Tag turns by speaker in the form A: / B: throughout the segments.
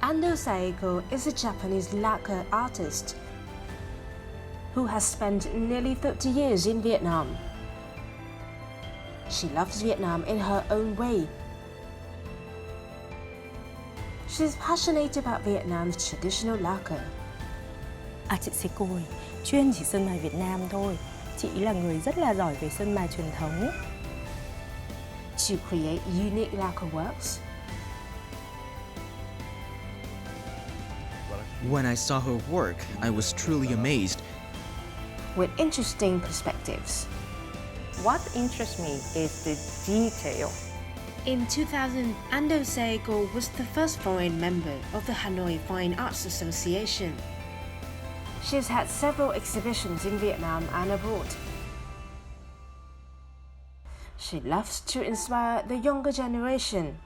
A: Ando Saeko is a Japanese lacquer artist who has spent nearly 30 years in Vietnam. She loves Vietnam in her own way. She's passionate about Vietnam's traditional lacquer.
B: Chị Saeko ơi, chuyên chỉ sơn mài Việt Nam thôi. Chị là người rất là giỏi về sơn mài truyền thống.
A: To create unique lacquer works.
C: When I saw her work, I was truly amazed.
A: With interesting perspectives.
B: What interests me is the detail.
A: In 2000, Ando Saeko was the first foreign member of the Hanoi Fine Arts Association. She's had several exhibitions in Vietnam and abroad. She loves to inspire the younger generation.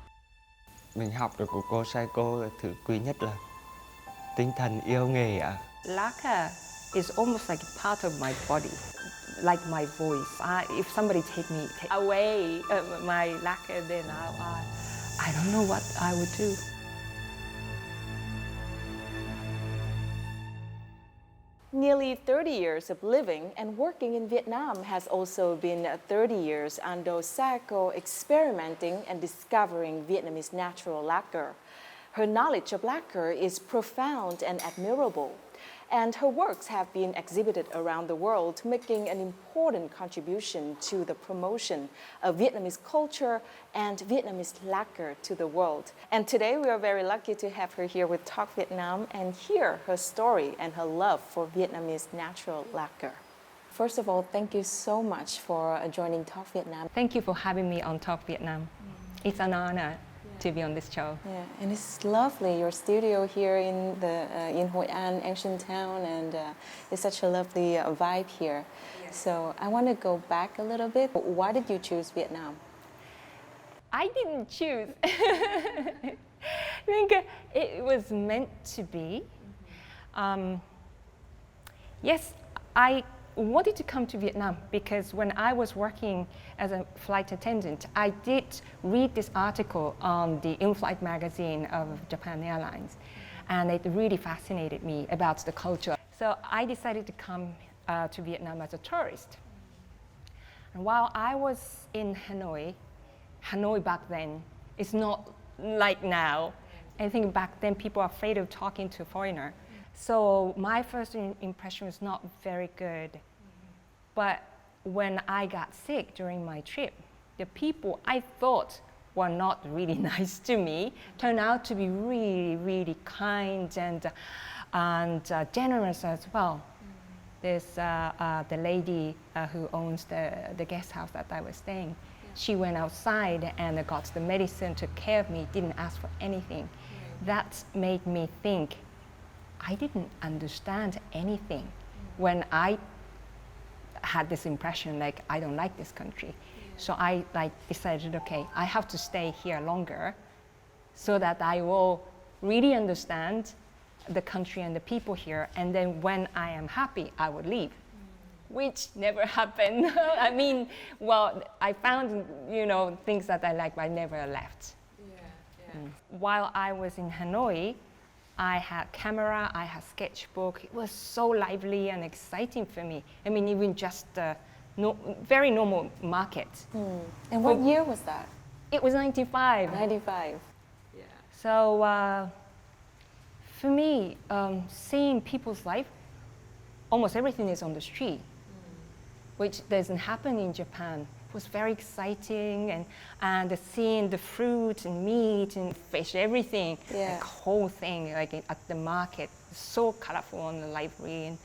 D: Mình học được của cô Saeko thứ quý nhất là tinh thần yêu nghề ạ.
B: Lacquer is almost like a part of my body, like my voice. If somebody take away my lacquer, then I don't know what I would do.
E: Nearly 30 years of living and working in Vietnam has also been 30 years Ando Saeko experimenting and discovering Vietnamese natural lacquer. Her knowledge of lacquer is profound and admirable, and her works have been exhibited around the world, making an important contribution to the promotion of Vietnamese culture and Vietnamese lacquer to the world. And today we are very lucky to have her here with Talk Vietnam and hear her story and her love for Vietnamese natural lacquer. First of all, thank you so much for joining Talk Vietnam.
B: Thank you for having me on Talk Vietnam. It's an honor to be on this show.
E: Yeah, and it's lovely, your studio here in Hoi An, ancient town, and it's such a lovely vibe here. Yes. So I want to go back a little bit. Why did you choose Vietnam?
B: I didn't choose. I think it was meant to be. Yes, I wanted to come to Vietnam because when I was working as a flight attendant, I did read this article on the in-flight magazine of Japan Airlines, and it really fascinated me about the culture. So I decided to come to Vietnam as a tourist. And while I was in Hanoi back then is not like now. I think back then people are afraid of talking to a foreigner. So my first impression was not very good. But when I got sick during my trip, the people I thought were not really nice to me turned out to be really, really kind and generous as well. There's the lady who owns the guest house that I was staying. She went outside and got the medicine, took care of me, didn't ask for anything. That made me think I didn't understand anything when I had this impression like I don't like this country. So I decided, okay, I have to stay here longer so that I will really understand the country and the people here, and then when I am happy, I would leave, which never happened. I mean, well, I found, things that I like, but I never left. While I was in Hanoi, I had camera, I had sketchbook. It was so lively and exciting for me. I mean, even just very normal market.
E: And what year was that?
B: It was 95.
E: 95. Yeah.
B: So for me, seeing people's life, almost everything is on the street, which doesn't happen in Japan. It was very exciting, and seeing the fruit and meat and fish, everything, like whole thing, like at the market, so colorful and lively. And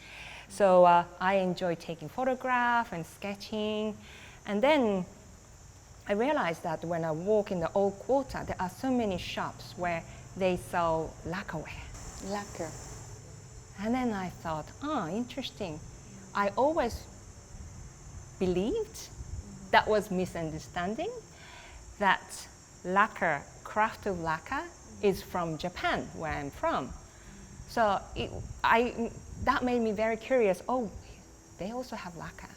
B: so I enjoy taking photographs and sketching. And then I realized that when I walk in the old quarter, there are so many shops where they sell lacquerware.
E: Lacquer.
B: And then I thought, interesting. I always believed that was misunderstanding, that lacquer, craft of lacquer, is from Japan, where I'm from. So that made me very curious. Oh, they also have lacquer.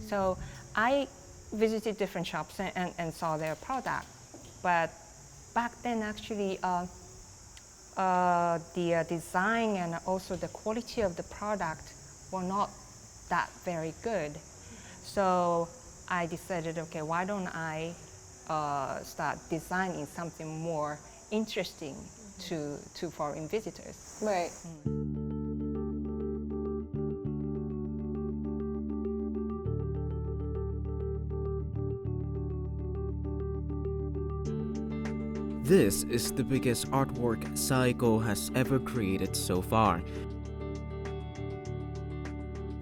B: So I visited different shops and saw their product. But back then, actually, the design and also the quality of the product were not that very good. So I decided, okay, why don't I start designing something more interesting to foreign visitors.
E: Right.
C: This is the biggest artwork Saeko has ever created so far.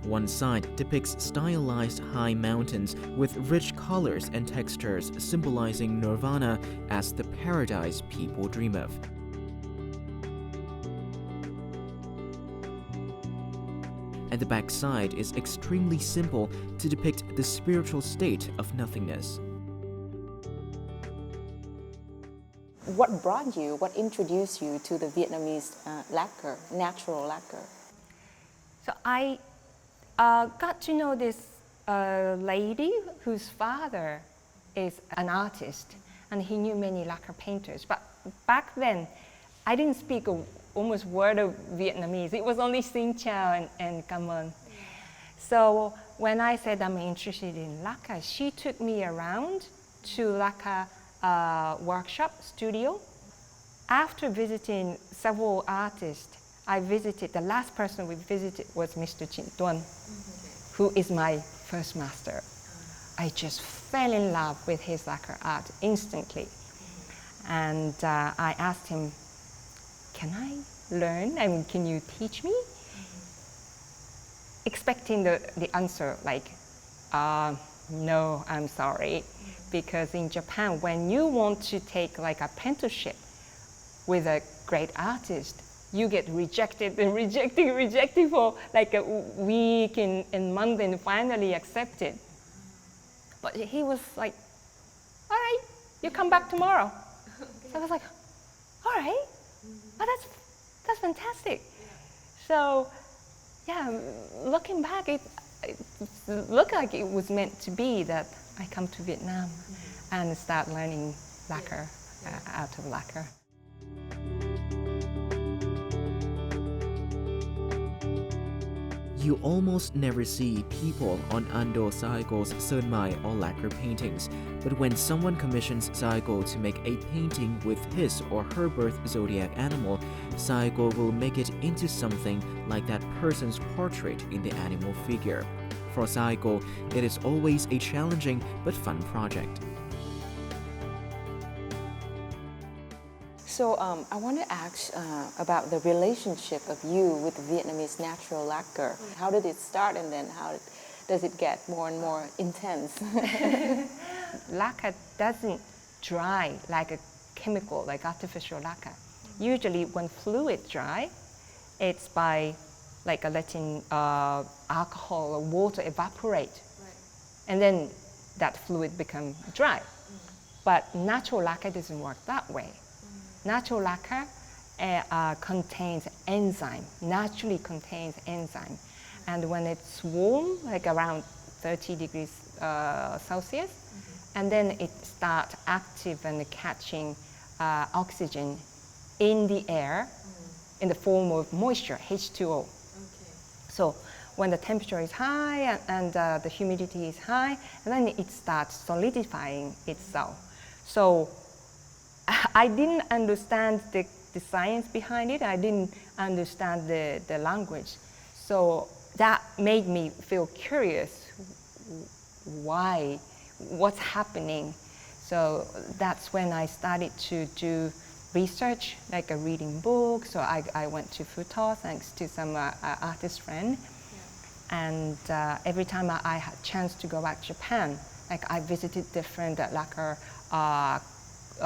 C: One side depicts stylized high mountains with rich colors and textures symbolizing nirvana as the paradise people dream of. And the back side is extremely simple to depict the spiritual state of nothingness.
E: What introduced you to the Vietnamese lacquer, natural lacquer?
B: So I got to know this lady whose father is an artist, and he knew many lacquer painters. But back then, I didn't speak almost word of Vietnamese. It was only Xin Chào and Cảm ơn. So when I said I'm interested in lacquer, she took me around to lacquer workshop studio. After visiting several artists, the last person we visited was Mr. Chin Tuan, who is my first master. I just fell in love with his lacquer art instantly. And I asked him, can I learn? I mean, can you teach me? Expecting the answer like, no, I'm sorry. Because in Japan, when you want to take like a apprenticeship with a great artist, you get rejected for like a week and month, and finally accepted. But he was like, all right, you come back tomorrow. So I was like, all right, oh, that's fantastic. So yeah, looking back, it looked like it was meant to be that I come to Vietnam and start learning lacquer out of lacquer.
C: You almost never see people on Ando Saeko's Sơn Mài or lacquer paintings, but when someone commissions Saeko to make a painting with his or her birth zodiac animal, Saeko will make it into something like that person's portrait in the animal figure. For Saeko, it is always a challenging but fun project.
E: So I want to ask about the relationship of you with Vietnamese natural lacquer. How did it start, and then how does it get more and more intense?
B: Lacquer doesn't dry like a chemical, like artificial lacquer. Usually when fluid dry, it's by like letting alcohol or water evaporate. And then that fluid becomes dry. But natural lacquer doesn't work that way. Natural lacquer contains enzyme, naturally contains enzyme. And when it's warm, like around 30 degrees Celsius, and then it starts active and catching oxygen in the air in the form of moisture, H2O. So when the temperature is high and the humidity is high, and then it starts solidifying itself. So I didn't understand the science behind it. I didn't understand the language. So that made me feel curious. Why? What's happening? So that's when I started to do research, like reading books. So I went to Futo thanks to some artist friend. And every time I had a chance to go back to Japan, like I visited different lacquer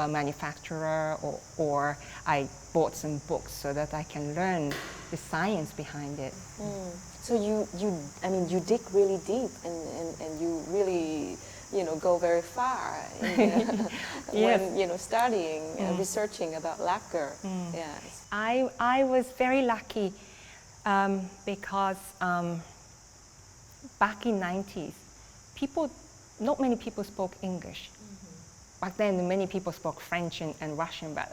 B: manufacturer, or I bought some books so that I can learn the science behind it.
E: So you dig really deep, and you really, go very far when, studying and researching about lacquer. Yes.
B: I was very lucky because back in 90s, not many people spoke English. Back then, many people spoke French and Russian, but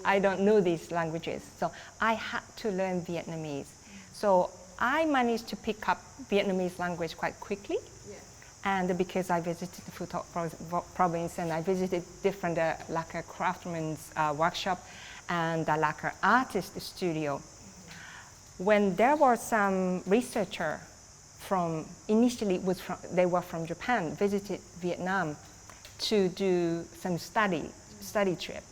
B: I don't know these languages. So I had to learn Vietnamese. So I managed to pick up Vietnamese language quite quickly. And because I visited the Phu Thọ province and I visited different lacquer craftsmen's workshop and the lacquer artist studio, when there was some researcher initially they were from Japan, visited Vietnam to do some study trip.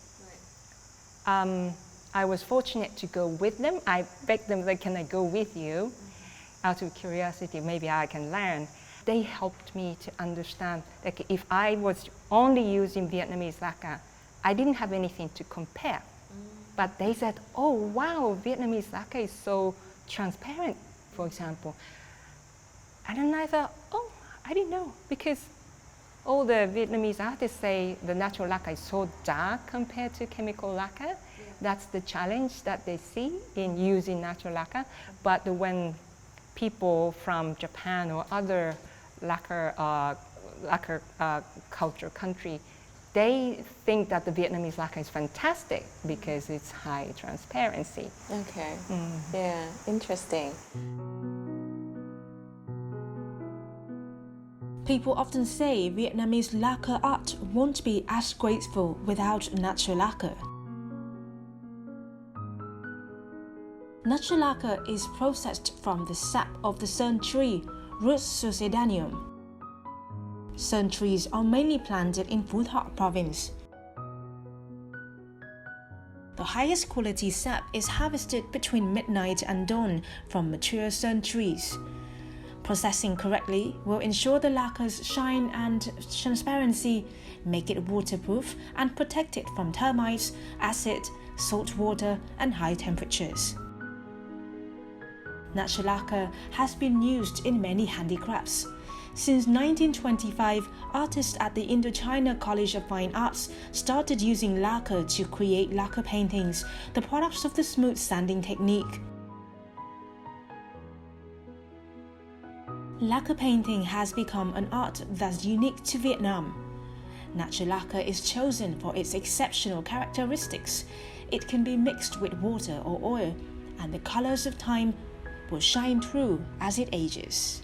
B: I was fortunate to go with them. I begged them, like, can I go with you? Out of curiosity, maybe I can learn. They helped me to understand that if I was only using Vietnamese lacquer, I didn't have anything to compare. But they said, oh wow, Vietnamese lacquer is so transparent, for example. And then I thought, oh, I didn't know, because all the Vietnamese artists say the natural lacquer is so dark compared to chemical lacquer. Yeah. That's the challenge that they see in using natural lacquer. But when people from Japan or other lacquer culture country, they think that the Vietnamese lacquer is fantastic because it's high transparency.
E: Okay. Yeah, interesting.
A: People often say Vietnamese lacquer art won't be as graceful without natural lacquer. Natural lacquer is processed from the sap of the Sơn tree, Rus succedaneum. Sơn trees are mainly planted in Phu Thọ province. The highest quality sap is harvested between midnight and dawn from mature Sơn trees. Processing correctly will ensure the lacquer's shine and transparency, make it waterproof and protect it from termites, acid, salt water and high temperatures. Natural lacquer has been used in many handicrafts. Since 1925, artists at the Indochina College of Fine Arts started using lacquer to create lacquer paintings, the products of the smooth sanding technique. Lacquer painting has become an art that's unique to Vietnam. Natural lacquer is chosen for its exceptional characteristics. It can be mixed with water or oil, and the colors of time will shine through as it ages.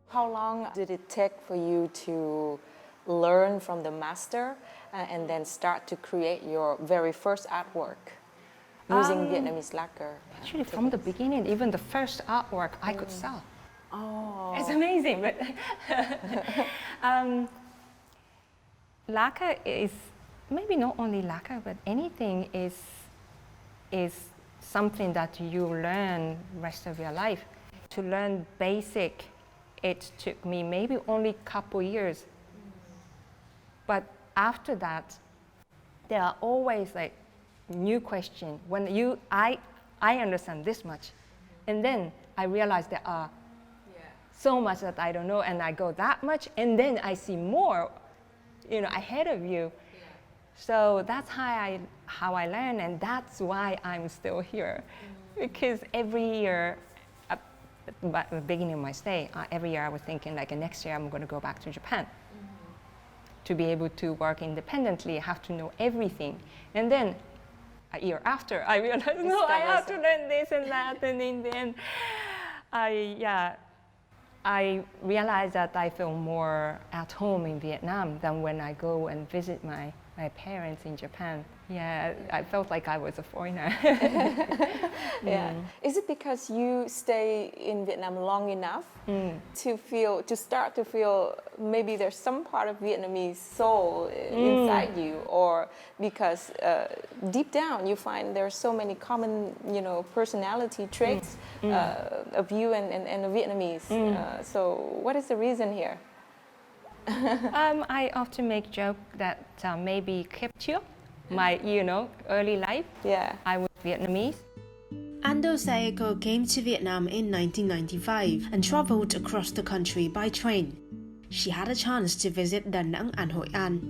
E: How long did it take for you to learn from the master and then start to create your very first artwork using Vietnamese lacquer?
B: Actually, from the beginning, even the first artwork I could sell.
E: Oh,
B: It's amazing, but lacquer is maybe not only lacquer, but anything is something that you learn rest of your life. To learn basic, it took me maybe only a couple years. But after that, there are always like new questions. When I understand this much, and then I realize there are so much that I don't know, and I go that much, and then I see more, ahead of you. So that's how I learn, and that's why I'm still here, because every year. At the beginning of my stay, every year I was thinking, like, next year I'm going to go back to Japan. To be able to work independently, I have to know everything. And then a year after, I realized, I have to learn this and that. And in the end, I realized that I feel more at home in Vietnam than when I go and visit my parents in Japan. Yeah, I felt like I was a foreigner.
E: Yeah. Is it because you stay in Vietnam long enough to start to feel maybe there's some part of Vietnamese soul inside you, or because deep down you find there are so many common, personality traits of you and the Vietnamese? So what is the reason here?
B: I often make joke that maybe capture my, early life.
E: Yeah.
B: I was Vietnamese.
A: Ando Saeko came to Vietnam in 1995 and traveled across the country by train. She had a chance to visit Da Nang and Hội An.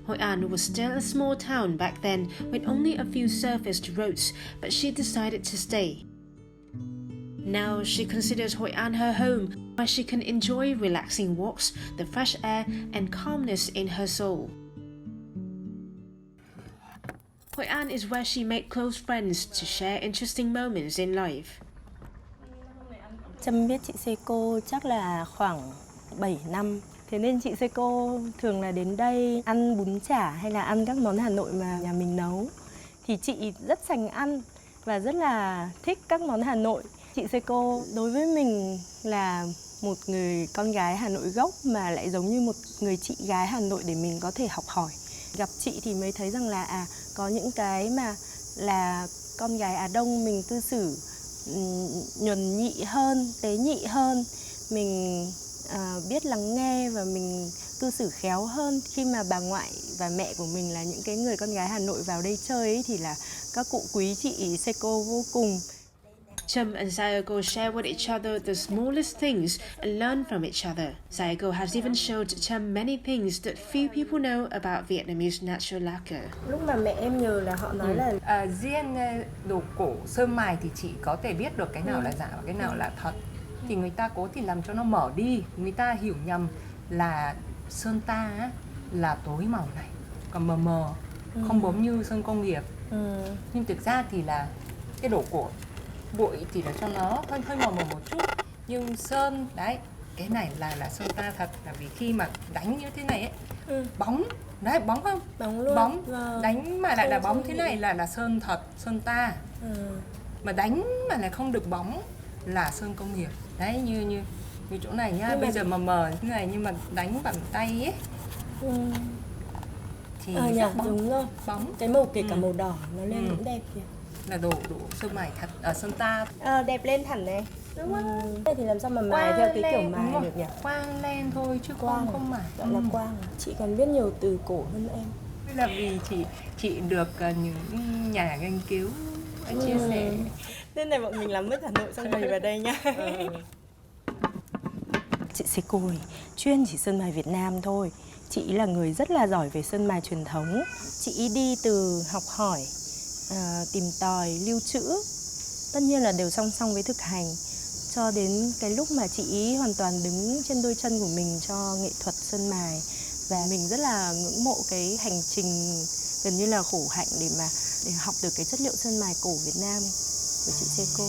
A: Hội An was still a small town back then with only a few surfaced roads, but she decided to stay. Now she considers Hội An her home, where she can enjoy relaxing walks, the fresh air, and calmness in her soul. Hội An is where she made close friends to share interesting moments in life.
F: Trâm biết chị Saeko chắc là khoảng 7 năm. Thế nên chị Saeko thường là đến đây ăn bún chả hay là ăn các món Hà Nội mà nhà mình nấu. Thì chị rất sành ăn và rất là thích các món Hà Nội. Chị Saeko đối với mình là một người con gái Hà Nội gốc mà lại giống như một người chị gái Hà Nội để mình có thể học hỏi. Gặp chị thì mới thấy rằng là có những cái mà là con gái Á Đông mình cư xử nhuần nhị hơn, tế nhị hơn, mình biết lắng nghe và mình cư xử khéo hơn. Khi mà bà ngoại và mẹ của mình là những cái người con gái Hà Nội vào đây chơi ấy, thì là các cụ quý chị Saeko vô cùng.
A: Trâm and Saeko share with each other the smallest things and learn from each other. Saeko has even showed Trâm many things that few people know about Vietnamese natural lacquer.
F: Lúc mà mẹ em nhờ là họ nói là
B: riêng đồ cổ Sơn Mài thì chị có thể biết được cái nào là giả và cái nào là thật. Thì người ta cố thì làm cho nó mở đi. Người ta hiểu nhầm là sơn ta á, là tối màu này, còn mờ mờ, không bóng như sơn công nghiệp. Nhưng thực ra thì là cái đồ cổ bụi thì là cho nó hơi màu một chút. Nhưng sơn, đấy, cái này là sơn ta thật. Là vì khi mà đánh như thế này ấy, bóng, đấy, bóng không?
F: bóng luôn.
B: Bóng,
F: Vâng.
B: đánh mà lại là bóng thế
F: bị.
B: này là sơn thật, sơn ta. Mà đánh mà lại không được bóng là sơn công nghiệp. Đấy, như chỗ này nhá,
F: Nhưng
B: bây
F: mà
B: giờ mờ như này nhưng mà đánh bằng tay ấy thì rất bóng.
F: Đúng rồi.
B: Bóng.
F: Cái màu kể cả màu đỏ nó lên cũng đẹp kìa.
B: Là đồ sơn mài thật, ở sơn ta.
F: Đẹp lên hẳn này. Đúng không? Thế thì làm sao mà mài theo cái kiểu mài được nhỉ?
B: Quang lên thôi chứ không mài.
F: Gọi là quang. Chị còn biết nhiều từ cổ hơn em.
B: Là vì chị được những nhà nghiên cứu chia sẻ.
F: Nên này bọn mình làm mất Hà Nội xong rồi vào đây nha. Chị Saeko chuyên chỉ sơn mài Việt Nam thôi. Chị là người rất là giỏi về sơn mài truyền thống. Chị đi từ học hỏi, tìm tòi, lưu trữ, tất nhiên là đều song song với thực hành, cho đến cái lúc mà chị hoàn toàn đứng trên đôi chân của mình cho nghệ thuật sơn mài. Và mình rất là ngưỡng mộ cái hành trình gần như là khổ hạnh để học được cái chất liệu sơn mài cổ Việt Nam của chị Saeko.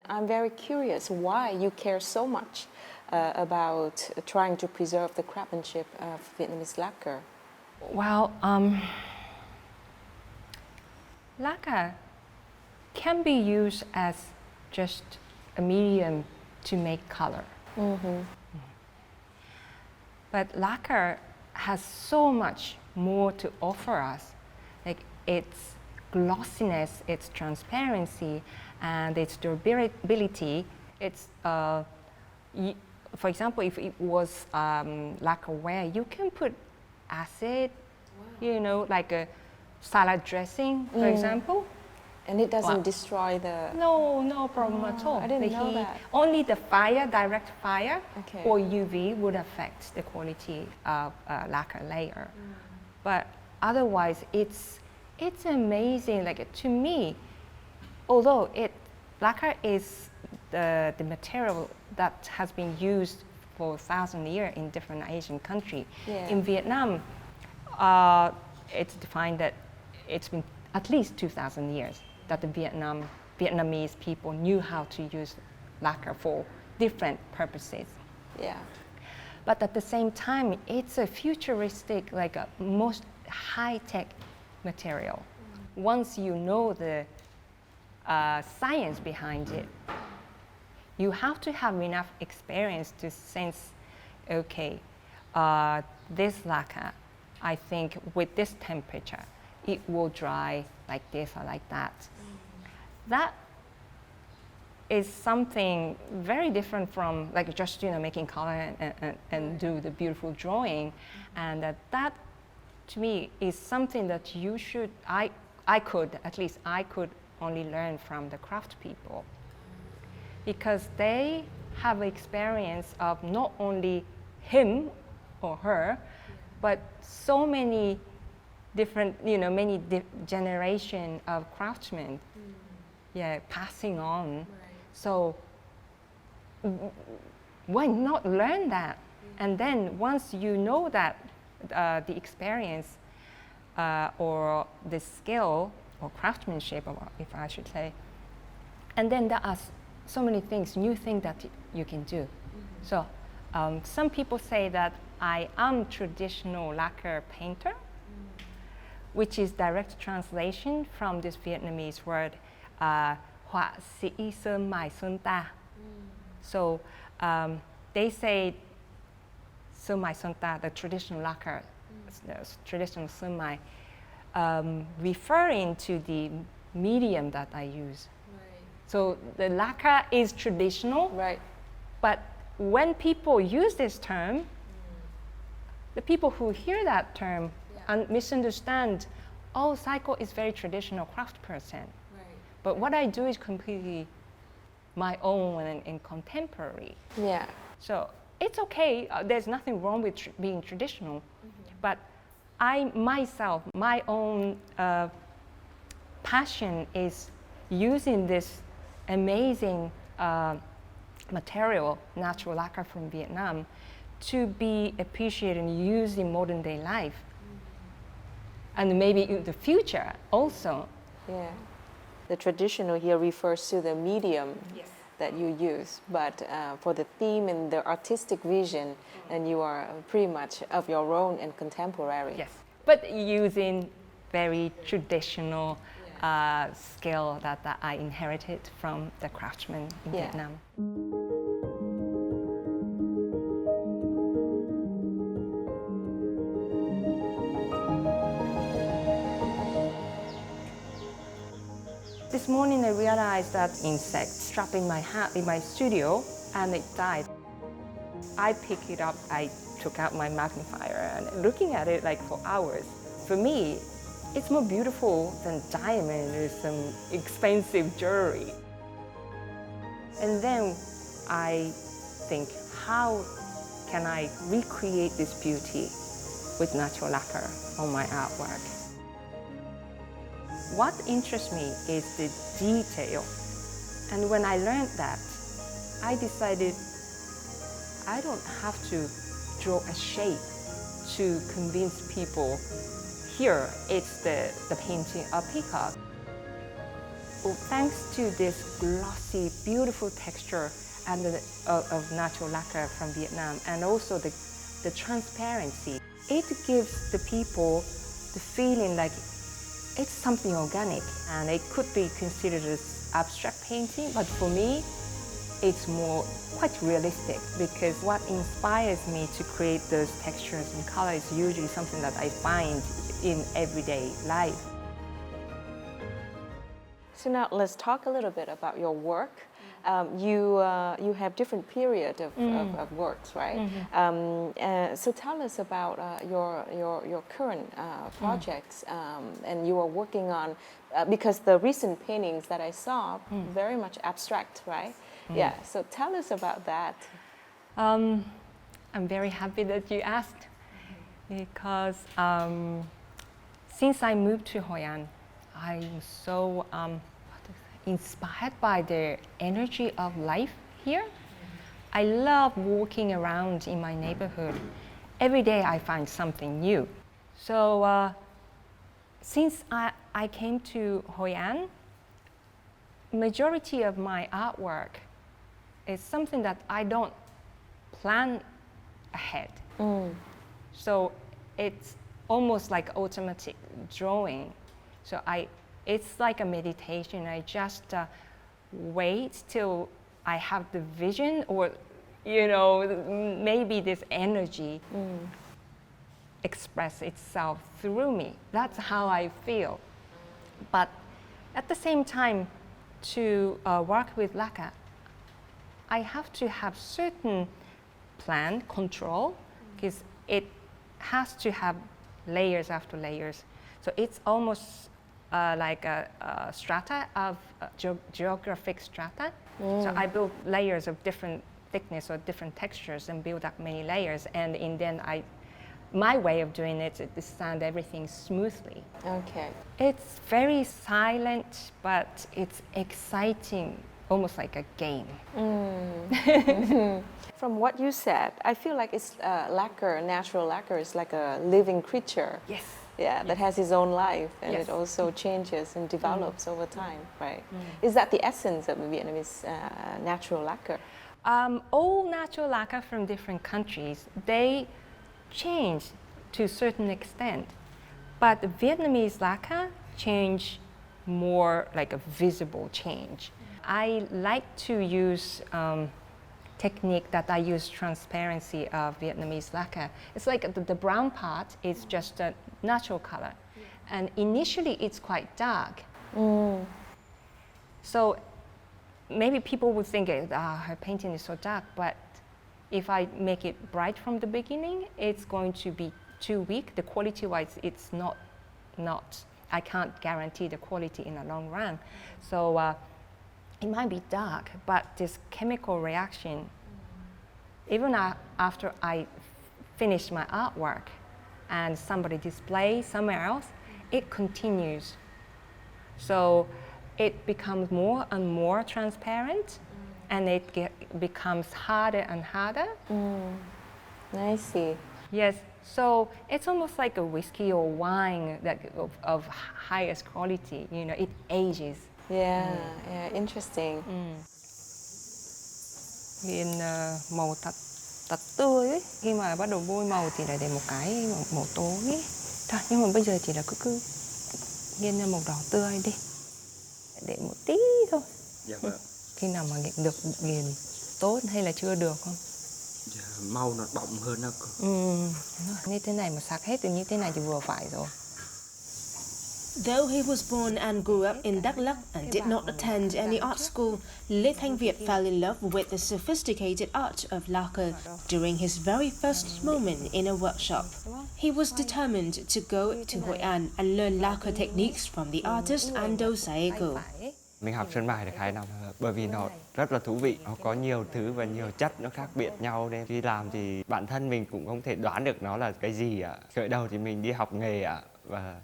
E: I'm very curious why you care so much about trying to preserve the craftsmanship of Vietnamese lacquer.
B: Well, lacquer can be used as just a medium to make color. But lacquer has so much more to offer us, like its glossiness, its transparency, and its durability. It's, for example, if it was lacquerware, you can put acid, you know, like a salad dressing, for example.
E: And it doesn't destroy the...
B: No problem at all.
E: I didn't know
B: heat.
E: that.
B: Only the fire, direct fire,
E: Okay.
B: or UV would affect the quality of lacquer layer. But otherwise, it's amazing. Like, to me, although lacquer is the material that has been used for 1,000 years in different Asian countries.
E: Yeah.
B: In Vietnam, it's defined that it's been at least 2,000 years that the Vietnamese people knew how to use lacquer for different purposes.
E: Yeah.
B: But at the same time, it's a futuristic, like a most high-tech material. Once you know the science behind it, you have to have enough experience to sense, okay, this lacquer, I think with this temperature, it will dry like this or like that. That is something very different from like just making color and do the beautiful drawing, and that to me is something that you should I could only learn from the craft people, because they have experience of not only him or her, but so many different, many generation of craftsmen, passing on. So why not learn that? And then once you know that the experience or the skill or craftsmanship, if I should say, and then there are so many things, new things that you can do. So some people say that I am traditional lacquer painter, which is direct translation from this Vietnamese word họa sĩ Sơn Mài ta. So they say Sơn Mài ta, the traditional lacquer, the traditional Sơn Mài, referring to the medium that I use. So the lacquer is traditional, but when people use this term, the people who hear that term misunderstand, oh, Saeko is very traditional craft person. But what I do is completely my own and contemporary.
E: Yeah.
B: So it's okay, there's nothing wrong with being traditional, but I myself, my own passion is using this amazing material, natural lacquer from Vietnam, to be appreciated and used in modern day life. And maybe in the future also.
E: Yeah. The traditional here refers to the medium that you use, but for the theme and the artistic vision, and you are pretty much of your own and contemporary.
B: Yes, but using very traditional skill that I inherited from the craftsmen in Vietnam. This morning I realized that insect trapped in my hat in my studio, and it died. I picked it up, I took out my magnifier and looking at it like for hours. For me, it's more beautiful than diamond or some expensive jewelry. And then I think, how can I recreate this beauty with natural lacquer on my artwork? What interests me is the detail. And when I learned that, I decided I don't have to draw a shape to convince people here it's the painting of peacock. Well, thanks to this glossy, beautiful texture and of natural lacquer from Vietnam, and also the transparency, it gives the people the feeling like it's something organic, and it could be considered as abstract painting, but for me, it's more quite realistic, because what inspires me to create those textures and colors is usually something that I find in everyday life.
E: So now let's talk a little bit about your work. You have different period of works, right? So tell us about your current projects, and you are working on because the recent paintings that I saw very much abstract, right? Yeah. So tell us about that.
B: I'm very happy that you asked, because since I moved to Hoi An, I'm so inspired by the energy of life here. I love walking around in my neighborhood. Every day I find something new. So since I came to Hoi An, majority of my artwork is something that I don't plan ahead. So it's almost like automatic drawing. So it's like a meditation. I just wait till I have the vision, or maybe this energy express itself through me. That's how I feel. But at the same time, to work with lacquer, I have to have certain plan, control, because it has to have layers after layers. So it's almost like a strata of geographic strata. So I built layers of different thickness or different textures and build up many layers. And in the end, my way of doing it is to sand everything smoothly.
E: Okay.
B: It's very silent, but it's exciting, almost like a game.
E: From what you said, I feel like it's lacquer, natural lacquer is like a living creature.
B: Yes.
E: Yeah, that has its own life, and
B: Yes.
E: it also changes and develops over time, right? Is that the essence of the Vietnamese natural lacquer?
B: All natural lacquer from different countries, they change to a certain extent, but the Vietnamese lacquer change more like a visible change. I like to use technique that I use transparency of Vietnamese lacquer. It's like the brown part is just a natural color, and initially it's quite dark. So maybe people would think her painting is so dark, but if I make it bright from the beginning, it's going to be too weak. The quality-wise, it's not. I can't guarantee the quality in the long run. So it might be dark, but this chemical reaction, even after I finish my artwork and somebody displays somewhere else, it continues. So it becomes more and more transparent, and it becomes harder and harder.
E: I see.
B: Yes, so it's almost like a whiskey or wine that of highest quality. You know, it ages.
E: Yeah, yeah, interesting.
B: Nghiên màu tạt tươi ấy. Khi mà bắt đầu bôi màu thì lại để một cái màu tối ấy. Thôi, nhưng mà bây giờ chỉ là cứ nghiên ra màu đỏ tươi đi. Để một tí thôi.
D: Dạ vâng.
B: Khi nào mà được nghiền tốt hay là chưa được không?
D: Dạ, màu nó bóng hơn đó cô.
B: Như thế này mà sạc hết thì như thế này thì vừa phải rồi.
A: Though he was born and grew up in Đắk Lắk and did not attend any art school, Lê Thanh Việt fell in love with the sophisticated art of lacquer during his very first moment in a workshop. He was determined to go to Hội An and learn lacquer techniques from the artist Ando Saeko.
D: Mình học Sơn Mài được 2 năm bởi vì nó rất là thú vị. Nó có nhiều thứ và nhiều chất nó khác biệt nhau, nên khi làm thì bản thân mình cũng không thể đoán được nó là cái gì ạ. Khởi đầu thì mình đi học nghề ạ, và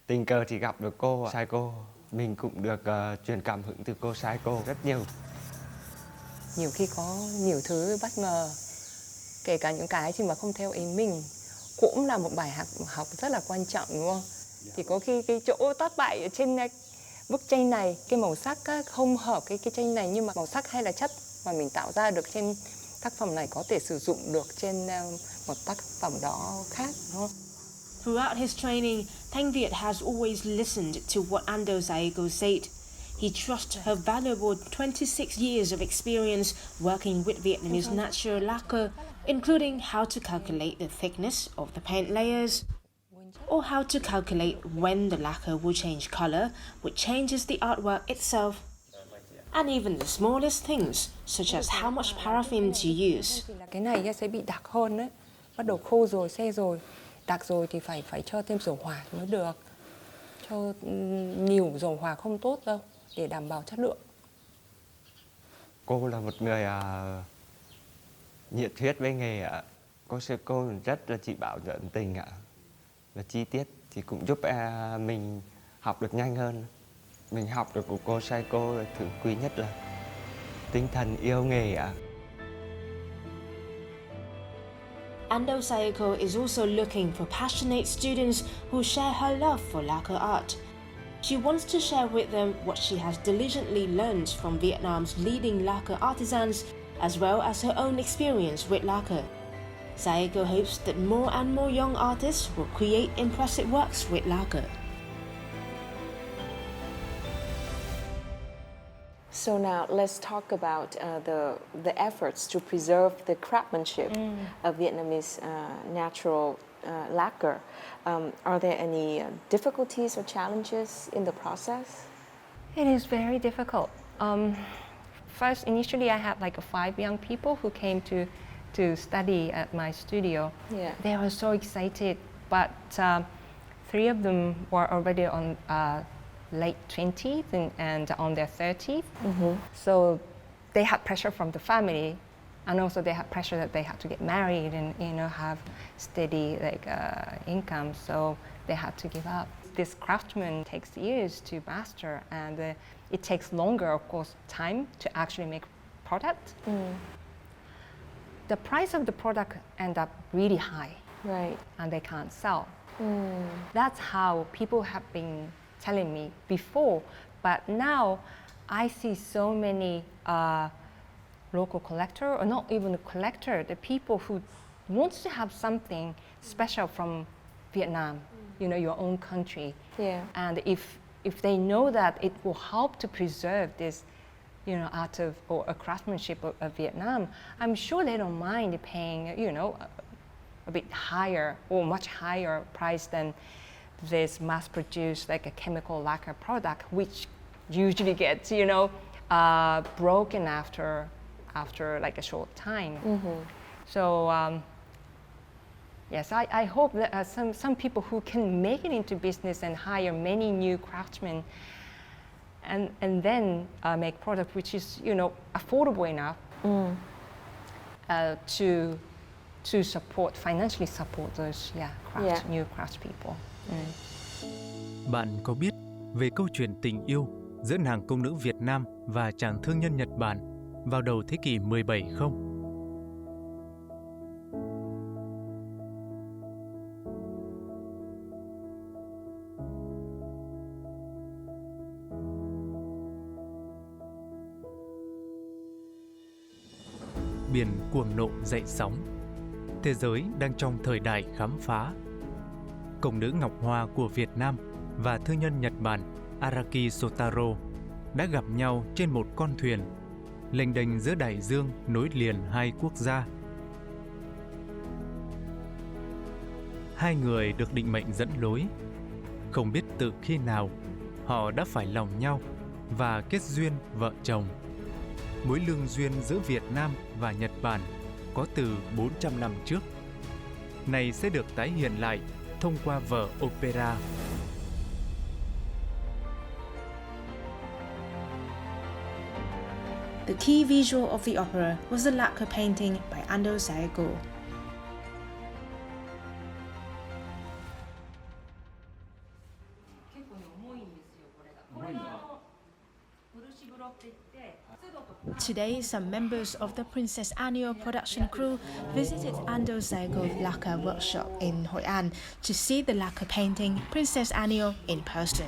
D: tình cờ thì gặp được cô Saeko. Mình cũng được truyền cảm hứng từ cô Saeko rất nhiều.
B: Nhiều khi có nhiều thứ bất ngờ, kể cả những cái mà không theo ý mình, cũng là một bài học rất là quan trọng, đúng không? Thì có khi cái chỗ thất bại ở trên bức tranh này, cái màu sắc không hợp cái tranh này, nhưng mà màu sắc hay là chất mà mình tạo ra được trên tác phẩm này có thể sử dụng được trên một tác phẩm đó khác, đúng không?
A: Throughout his training, Thanh Việt has always listened to what Ando Saeko said. He trusts her valuable 26 years of experience working with Vietnamese natural lacquer, including how to calculate the thickness of the paint layers, or how to calculate when the lacquer will change color, which changes the artwork itself, and even the smallest things, such as how much paraffin to use.
B: Cái này sẽ bị đặc hơn đấy, bắt đầu khô rồi, se rồi, đặc rồi thì phải cho thêm dầu hỏa mới được. Cho nhiều dầu hỏa không tốt đâu, để đảm bảo chất lượng.
D: Cô là một người nhiệt huyết với nghề ạ. Cô Saeko rất là chỉ bảo tận tình ạ. Và chi tiết thì cũng giúp mình học được nhanh hơn. Mình học được của cô Saeko thứ quý nhất là tinh thần yêu nghề ạ.
A: Ando Saeko is also looking for passionate students who share her love for lacquer art. She wants to share with them what she has diligently learned from Vietnam's leading lacquer artisans, as well as her own experience with lacquer. Saeko hopes that more and more young artists will create impressive works with lacquer.
E: So now let's talk about the efforts to preserve the craftsmanship of Vietnamese natural lacquer. Are there any difficulties or challenges in the process?
B: It is very difficult. First, initially I had like 5 young people who came to study at my studio.
E: Yeah.
B: They were so excited, but 3 of them were already on late 20s and on their 30s. So they had pressure from the family And also they have pressure that they have to get married and have steady income, so they had to give up. This craftsman takes years to master, and it takes longer, of course, time to actually make product. The price of the product end up really high,
E: Right.
B: and they can't sell. That's how people have been telling me before, but now I see so many local collector, or not even a collector, the people who wants to have something special from Vietnam, your own country.
E: Yeah.
B: And if they know that it will help to preserve this, art of or a craftsmanship of Vietnam, I'm sure they don't mind paying, a bit higher or much higher price than this mass-produced like a chemical lacquer product, which usually gets, broken after like a short time. So yes, I hope that some people who can make it into business and hire many new craftsmen and then make product which is, affordable enough to financially support those new craftspeople.
G: Bạn có biết về câu chuyện tình yêu giữa nàng công nữ Việt Nam và chàng thương nhân Nhật Bản vào đầu thế kỷ 17 không? Biển cuồng nộ dậy sóng. Thế giới đang trong thời đại khám phá. Công nữ Ngọc Hoa của Việt Nam và thương nhân Nhật Bản Araki Sotaro đã gặp nhau trên một con thuyền lênh đênh giữa đại dương nối liền hai quốc gia. Hai người được định mệnh dẫn lối. Không biết từ khi nào họ đã phải lòng nhau và kết duyên vợ chồng. Mối lương duyên giữa Việt Nam và Nhật Bản có từ 400 năm trước. Này sẽ được tái hiện lại thông qua vở opera.
A: The key visual of the opera was the lacquer painting by Ando Saeko. Today, some members of the Princess Anio production crew visited Ando Saeko's lacquer workshop in Hội An to see the lacquer painting Princess Anio in person.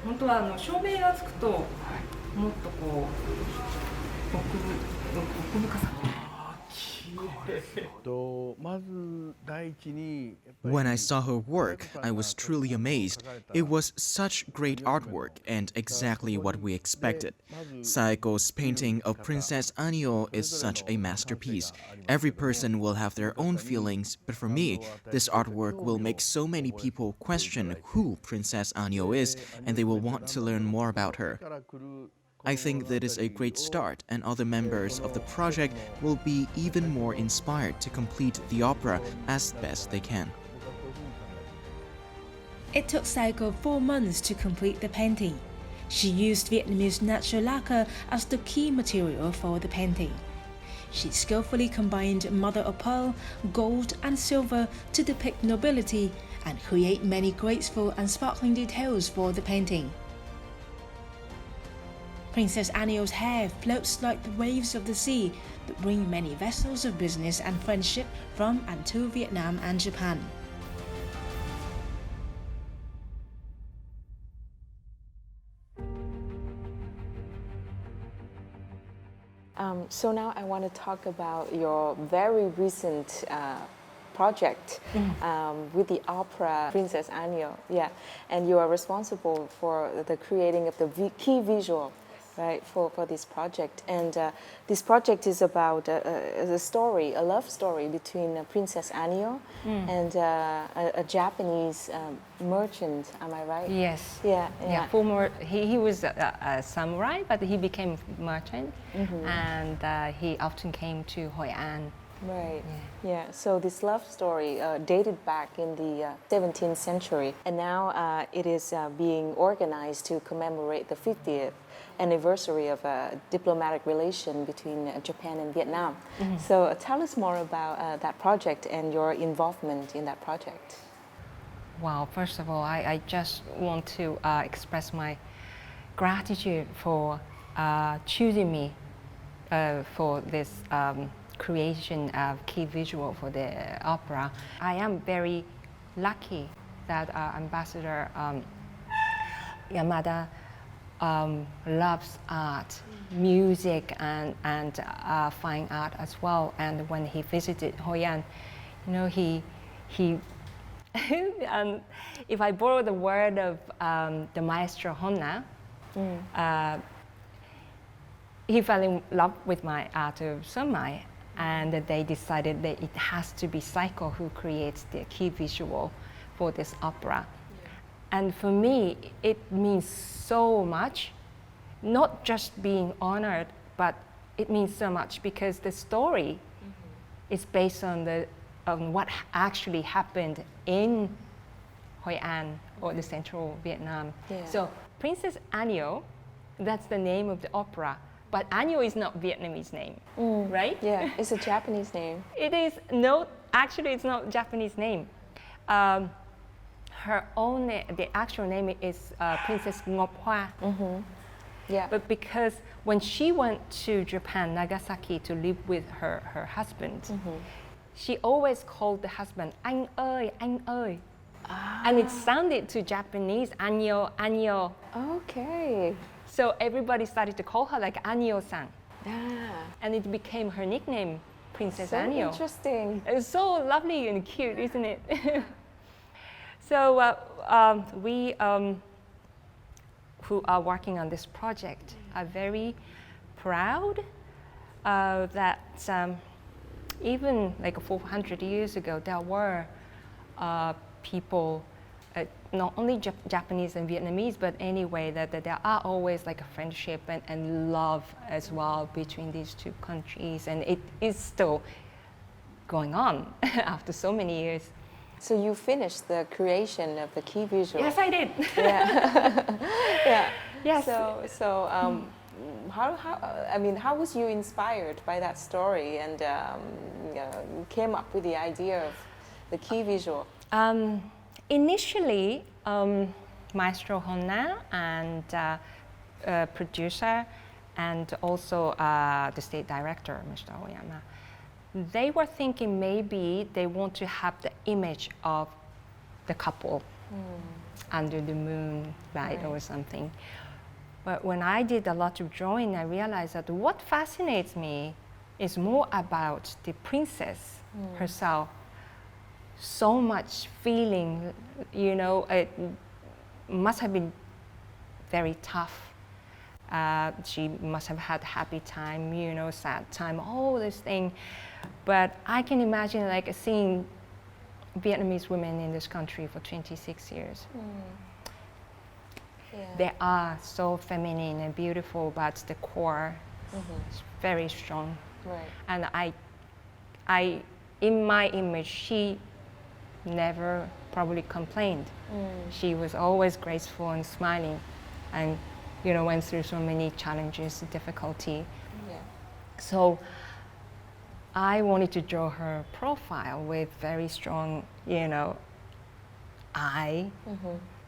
B: 本当は照明がつくともっと奥深さ。
C: When I saw her work, I was truly amazed. It was such great artwork and exactly what we expected. Saeko's painting of Princess Anio is such a masterpiece. Every person will have their own feelings, but for me, this artwork will make so many people question who Princess Anio is, and they will want to learn more about her. I think that is a great start, and other members of the project will be even more inspired to complete the opera as best they can.
A: It took Saeko 4 months to complete the painting. She used Vietnamese natural lacquer as the key material for the painting. She skillfully combined mother of pearl, gold and silver to depict nobility and create many graceful and sparkling details for the painting. Princess Anio's hair floats like the waves of the sea that bring many vessels of business and friendship from and to Vietnam and Japan.
E: So now I want to talk about your very recent project with the opera Princess Anio. Yeah, and you are responsible for the creating of the key visual, right, for this project. And this project is about a love story between Princess Anio and a Japanese merchant. Am I right?
B: Yes.
E: Yeah.
B: He was a samurai, but he became merchant, and he often came to Hội An.
E: Right. Yeah. So this love story dated back in the 17th century, and now it is being organized to commemorate the 50th anniversary of a diplomatic relation between Japan and Vietnam. So tell us more about that project and your involvement in that project.
B: Well, first of all, I just want to express my gratitude for choosing me for this creation of key visual for the opera. I am very lucky that Ambassador Yamada loves art, music, and fine art as well. And when he visited Hoi An, you know, he and if I borrow the word of the maestro Honna, he fell in love with my art of Sơn Mài, and they decided that it has to be Saeko who creates the key visual for this opera. And for me, it means so much, not just being honored, but it means so much because the story is based on what actually happened in Hoi An or the central Vietnam.
E: Yeah.
B: So Princess Anio, that's the name of the opera, but Anio is not Vietnamese name, right?
E: Yeah, it's a Japanese name.
B: It is actually it's not Japanese name. Her own the actual name is Princess Ngọc Hoa.
E: Yeah.
B: But because when she went to Japan, Nagasaki, to live with her husband, she always called the husband anh ơi. And it sounded to Japanese, Anyo, Anyo.
E: Okay.
B: So everybody started to call her like Anyo-san.
E: Yeah.
B: And it became her nickname, Princess
E: So
B: Anyo.
E: interesting.
B: It's so lovely and cute, isn't it? So we who are working on this project are very proud that even like 400 years ago, there were people, not only Japanese and Vietnamese, but anyway, that there are always like a friendship and love as well between these two countries. And it is still going on after so many years.
E: So you finished the creation of the key visual.
B: Yes, I did.
E: Yeah. Yeah.
B: Yes.
E: So how was you inspired by that story and came up with the idea of the key visual?
B: Initially, Maestro Honna and producer and also the state director, Mr. Oyama, they were thinking maybe they want to have the image of the couple under the moonlight or something. But when I did a lot of drawing, I realized that what fascinates me is more about the princess herself. So much feeling, you know, it must have been very tough. She must have had happy time, you know, sad time, all this thing. But I can imagine like seeing Vietnamese women in this country for 26 years.
E: Yeah.
B: They are so feminine and beautiful, but the core is very strong.
E: Right.
B: And I, in my image, she never probably complained. She was always graceful and smiling, and you know, went through so many challenges, difficulty.
E: Yeah.
B: So I wanted to draw her profile with very strong, you know,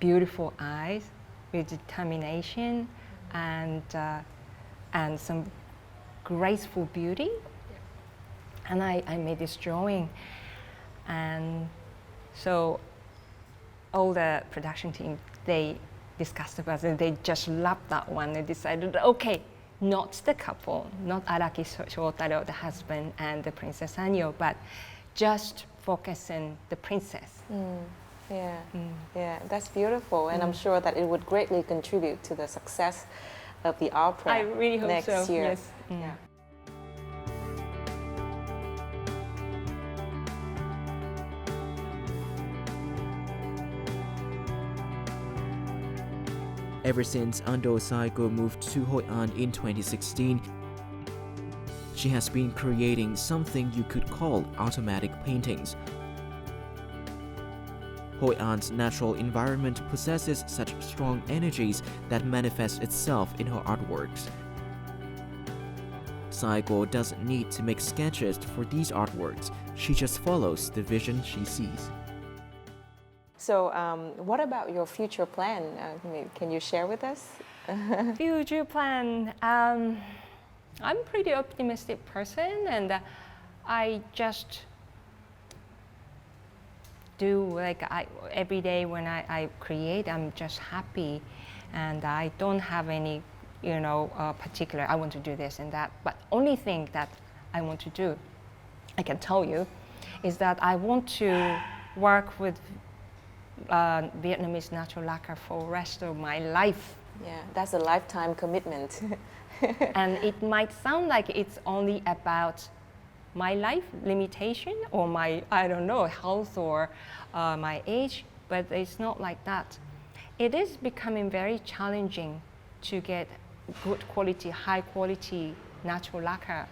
B: beautiful eyes, with determination and some graceful beauty. And I made this drawing, and so all the production team, they discussed about it, and they just loved that one. They decided, okay, not the couple, not Araki Shotaro, the husband, and the Princess Anyo, but just focus on the princess.
E: Yeah, yeah, that's beautiful, and I'm sure that it would greatly contribute to the success of the opera
B: I really hope
E: next
B: so.
E: year.
B: Yes.
E: Yeah.
C: Ever since Ando Saeko moved to Hoi An in 2016, she has been creating something you could call automatic paintings. Hội An's natural environment possesses such strong energies that manifest itself in her artworks. Saeko doesn't need to make sketches for these artworks. She just follows the vision she sees.
E: So, what about your future plan? Can you share with us?
B: Future plan. I'm a pretty optimistic person, and I just do every day when I create. I'm just happy, and I don't have any, particular. I want to do this and that. But only thing that I want to do, I can tell you, is that I want to work with Vietnamese natural lacquer for the rest of my life.
E: Yeah, that's a lifetime commitment.
B: And it might sound like it's only about my life limitation or my, health or my age, but it's not like that. It is becoming very challenging to get good quality, high quality natural lacquer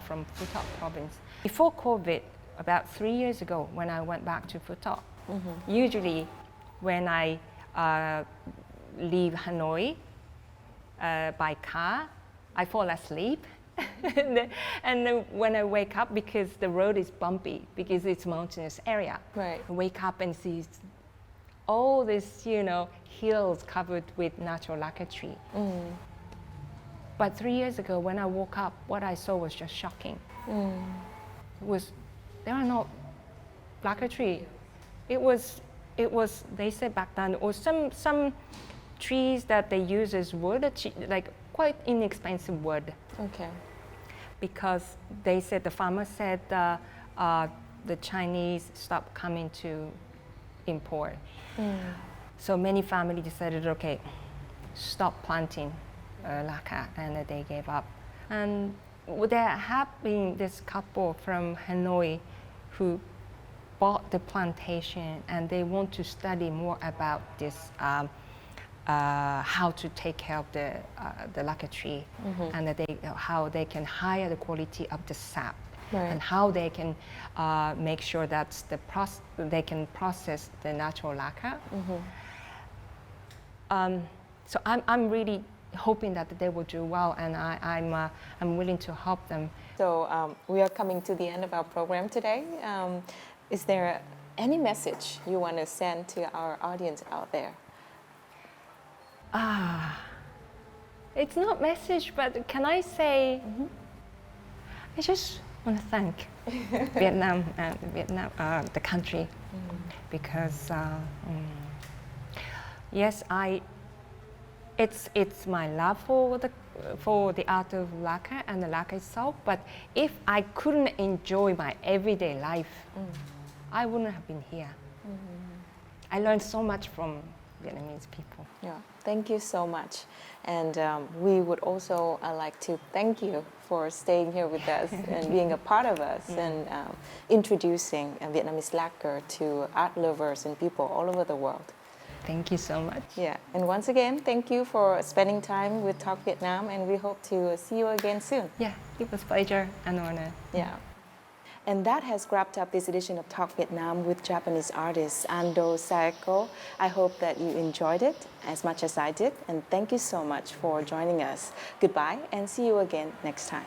B: from Phu Thọ province. Before COVID, about 3 years ago, when I went back to Phu Thọ, usually when I leave Hanoi by car, I fall asleep. and then when I wake up, because the road is bumpy, because it's mountainous area,
E: Right.
B: I wake up and see all this, hills covered with natural lacquer tree. But 3 years ago, when I woke up, what I saw was just shocking. There are no lacquer tree. It was. They said back then, or some trees that they use as wood, like quite inexpensive wood.
E: Okay.
B: Because they said, the farmer said the Chinese stopped coming to import. So many families decided, okay, stop planting lacquer, and they gave up. And there have been this couple from Hanoi who bought the plantation, and they want to study more about this, how to take care of the lacquer tree, and how they can higher the quality of the sap,
E: Right.
B: and how they can make sure that they can process the natural lacquer. So I'm really hoping that they will do well, and I'm willing to help them.
E: So we are coming to the end of our program today. Is there any message you want to send to our audience out there?
B: It's not message, but can I say, I just want to thank Vietnam and the country, because yes, it's my love for the art of lacquer and the lacquer itself. But if I couldn't enjoy my everyday life, I wouldn't have been here. I learned so much from Vietnamese people.
E: Yeah, thank you so much. And we would also like to thank you for staying here with us and being a part of us and introducing Vietnamese lacquer to art lovers and people all over the world.
B: Thank you so much.
E: Yeah, and once again, thank you for spending time with Talk Vietnam, and we hope to see you again soon.
B: Yeah, it was a pleasure and honor.
E: Yeah. And that has wrapped up this edition of Talk Vietnam with Japanese artist Ando Saeko. I hope that you enjoyed it as much as I did, and thank you so much for joining us. Goodbye, and see you again next time.